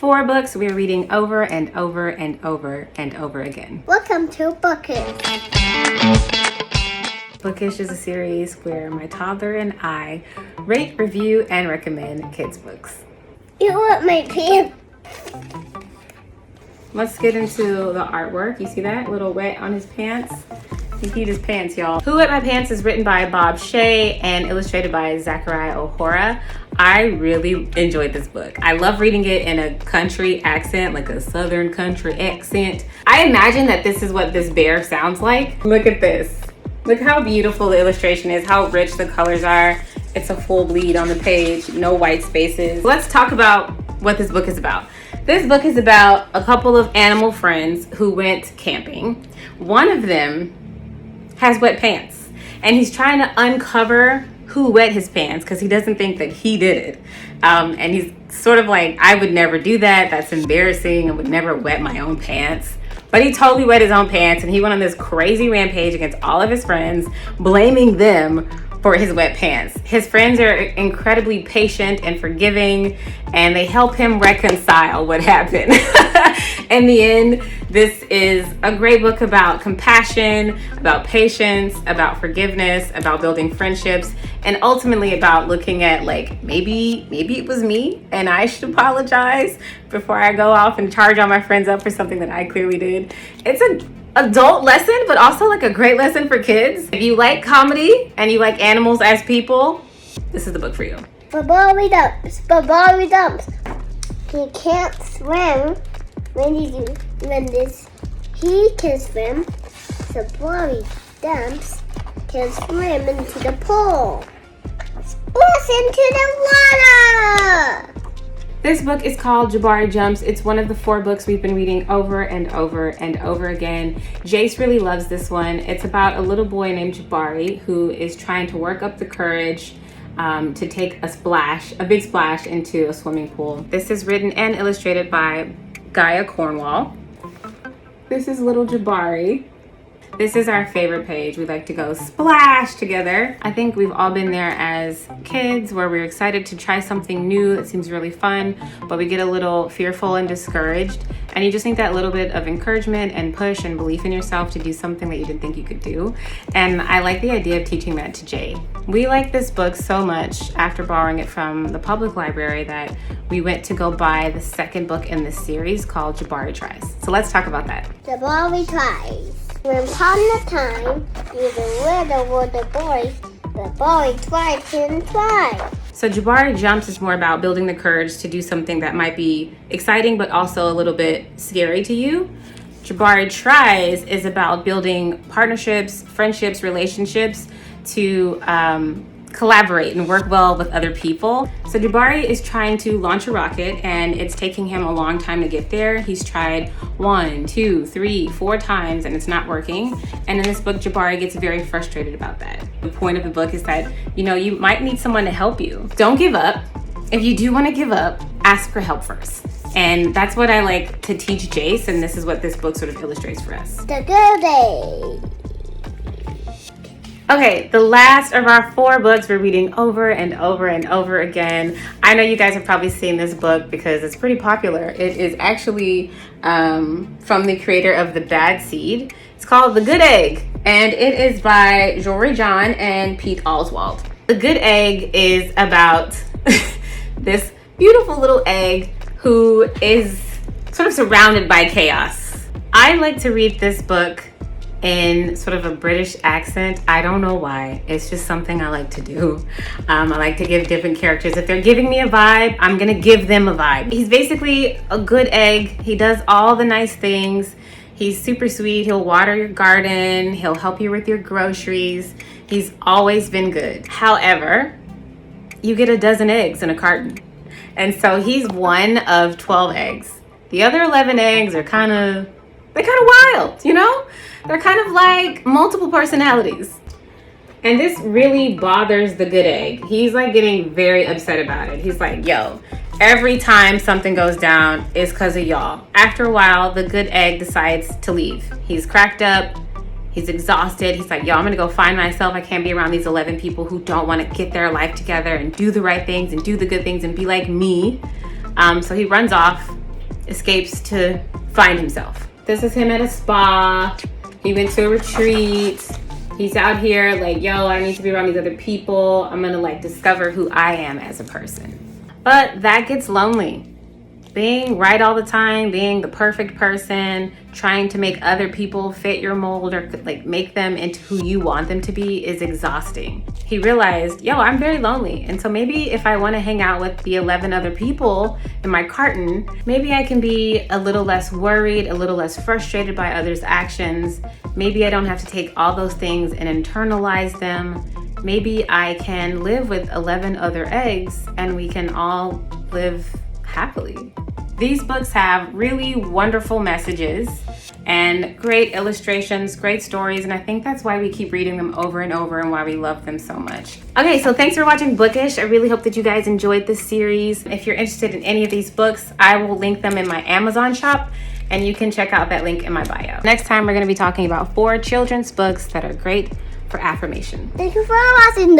4 books we're reading over and over and over and over again. Welcome to Bookish. Bookish is a series where my toddler and I rate, review, and recommend kids' books. You want my pants? Let's get into the artwork. You see that? A little wet on his pants. He peed his pants, y'all. Who Wet My Pants is written by Bob Shea and illustrated by Zachary O'Hara. I really enjoyed this book. I love reading it in a country accent, like a southern country accent. I imagine that this is what this bear sounds like. Look at this. Look how beautiful the illustration is, how rich the colors are. It's a full bleed on the page, no white spaces. Let's talk about what this book is about. This book is about a couple of animal friends who went camping. One of them has wet pants, and he's trying to uncover who wet his pants because he doesn't think that he did it. And he's sort of like, I would never do that. That's embarrassing. I would never wet my own pants. But he totally wet his own pants, and he went on this crazy rampage against all of his friends, blaming them for his wet pants. His friends are incredibly patient and forgiving, and they help him reconcile what happened. In the end, this is a great book about compassion, about patience, about forgiveness, about building friendships, and ultimately about looking at like, maybe it was me and I should apologize before I go off and charge all my friends up for something that I clearly did. It's an adult lesson, but also like a great lesson for kids. If you like comedy and you like animals as people, this is the book for you. Jabari Jumps. He can't swim he can swim. Jabari Jumps can swim into the pool. Splash into the water! This book is called Jabari Jumps. It's one of the 4 books we've been reading over and over and over again. Jace really loves this one. It's about a little boy named Jabari who is trying to work up the courage to take a big splash into a swimming pool. This is written and illustrated by Gaia Cornwall. This is little Jabari. This is our favorite page. We like to go splash together. I think we've all been there as kids where we're excited to try something new that seems really fun, but we get a little fearful and discouraged. And you just need that little bit of encouragement and push and belief in yourself to do something that you didn't think you could do. And I like the idea of teaching that to Jay. We like this book so much after borrowing it from the public library that we went to go buy the 2nd book in this series called Jabari Trys. So let's talk about that. Jabari Trys. When upon a time, you the little were the boys, the boy tried and tried. So Jabari Jumps is more about building the courage to do something that might be exciting but also a little bit scary to you. Jabari Trys is about building partnerships, friendships, relationships to collaborate and work well with other people. So Jabari is trying to launch a rocket and it's taking him a long time to get there. He's tried 1, 2, 3, 4 times and it's not working. And in this book, Jabari gets very frustrated about that. The point of the book is that, you might need someone to help you. Don't give up. If you do want to give up, ask for help first. And that's what I like to teach Jace, and this is what this book sort of illustrates for us. The good day. Okay, the last of our 4 books we're reading over and over and over again. I know you guys have probably seen this book because it's pretty popular. It is actually from the creator of The Bad Seed. It's called The Good Egg, and it is by Jabari John and Pete Oswald. The Good Egg is about this beautiful little egg who is sort of surrounded by chaos. I like to read this book in sort of a British accent. I don't know why. It's just something I like to do. I like to give different characters. If they're giving me a vibe, I'm gonna give them a vibe. He's basically a good egg. He does all the nice things. He's super sweet. He'll water your garden. He'll help you with your groceries. He's always been good. However, you get a dozen eggs in a carton. And so he's one of 12 eggs. The other 11 eggs are they're kind of wild, They're kind of like multiple personalities. And this really bothers the good egg. He's like getting very upset about it. He's like, yo, every time something goes down, it's because of y'all. After a while, the good egg decides to leave. He's cracked up. He's exhausted. He's like, yo, I'm going to go find myself. I can't be around these 11 people who don't want to get their life together and do the right things and do the good things and be like me. So he runs off escapes to find himself. This is him at a spa. He went to a retreat. He's out here like, yo, I need to be around these other people. I'm gonna like discover who I am as a person. But that gets lonely. Being right all the time, being the perfect person, trying to make other people fit your mold or like make them into who you want them to be is exhausting. He realized, yo, I'm very lonely. And so maybe if I want to hang out with the 11 other people in my carton, maybe I can be a little less worried, a little less frustrated by others' actions. Maybe I don't have to take all those things and internalize them. Maybe I can live with 11 other eggs and we can all live happily. These books have really wonderful messages and great illustrations, great stories, and I think that's why we keep reading them over and over and why we love them so much. Okay, so thanks for watching Bookish. I really hope that you guys enjoyed this series. If you're interested in any of these books, I will link them in my Amazon shop, and you can check out that link in my bio. Next time, we're going to be talking about 4 children's books that are great for affirmation. Thank you for watching.